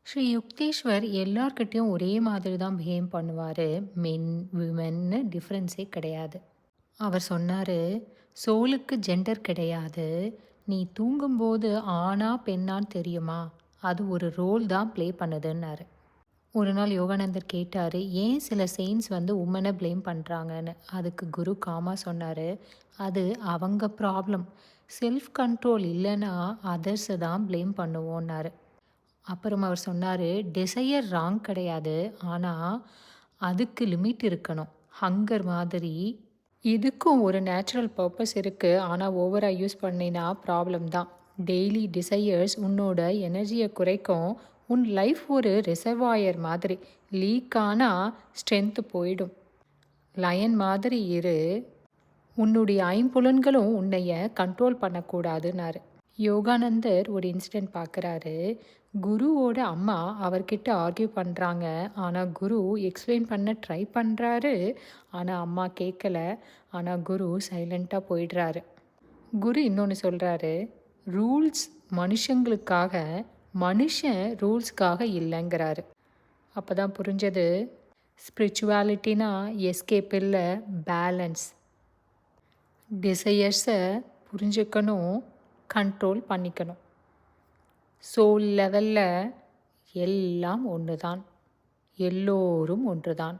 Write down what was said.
ஸ்ரீ யுக்தேஸ்வர் எல்லார்கிட்டயும் ஒரே மாதிரி தான் பிஹேவ் பண்ணுவார். மென் விமென்னு டிஃப்ரென்ஸே கிடையாது. அவர் சொன்னார், சோலுக்கு ஜெண்டர் கிடையாது. நீ தூங்கும்போது ஆணா பெண்ணான்னு தெரியுமா, அது ஒரு ரோல் தான் ப்ளே பண்ணுதுன்னாரு. ஒரு நாள் யோகானந்தர் கேட்டார், ஏன் சில செயின்ஸ் உமனை ப்ளேம் பண்ணுறாங்கன்னு. அதுக்கு குரு காமா சொன்னார், அது அவங்க ப்ராப்ளம். செல்ஃப் கண்ட்ரோல் இல்லைன்னா அதர்ஸை தான் ப்ளேம் பண்ணுவோன்னாரு. அப்புறம் அவர் சொன்னார், டிசையர் ராங் கிடையாது, ஆனால் அதுக்கு லிமிட் இருக்கணும். ஹங்கர் மாதிரி இதுக்கும் ஒரு நேச்சுரல் பர்பஸ் இருக்குது, ஆனால் ஓவராக யூஸ் பண்ணினா ப்ராப்ளம் தான். டெய்லி டிசையர்ஸ் உன்னோட எனர்ஜியை குறைக்கும். உன் லைஃப் ஒரு ரிசர்வாயர் மாதிரி. லீக் ஆனால் ஸ்ட்ரென்த்து போயிடும். லயன் மாதிரி இரு, உன்னுடைய ஐம்புலன்களும் உன்னைய கண்ட்ரோல் பண்ணக்கூடாதுன்னாரு. யோகானந்தர் ஒரு இன்சிடெண்ட் பார்க்குறாரு. குருவோட அம்மா அவர்கிட்ட ஆர்கியூ பண்ணுறாங்க. ஆனால் குரு எக்ஸ்பிளைன் பண்ண ட்ரை பண்ணுறாரு. ஆனால் அம்மா கேட்கல. ஆனால் குரு சைலண்ட்டாக போயிடுறாரு. குரு இன்னொன்று சொல்கிறாரு, ரூல்ஸ் மனுஷங்களுக்காக, மனுஷன் ரூல்ஸ்க்காக இல்லைங்கிறாரு. அப்போ தான் புரிஞ்சது, ஸ்பிரிச்சுவாலிட்டினா எஸ்கேப் இல்லை, பேலன்ஸ். டிசையர்ஸை புரிஞ்சுக்கணும், கண்ட்ரோல் பண்ணிக்கணும். சோல் லெவலில் எல்லாம் ஒன்று தான், எல்லோரும் ஒன்று தான்.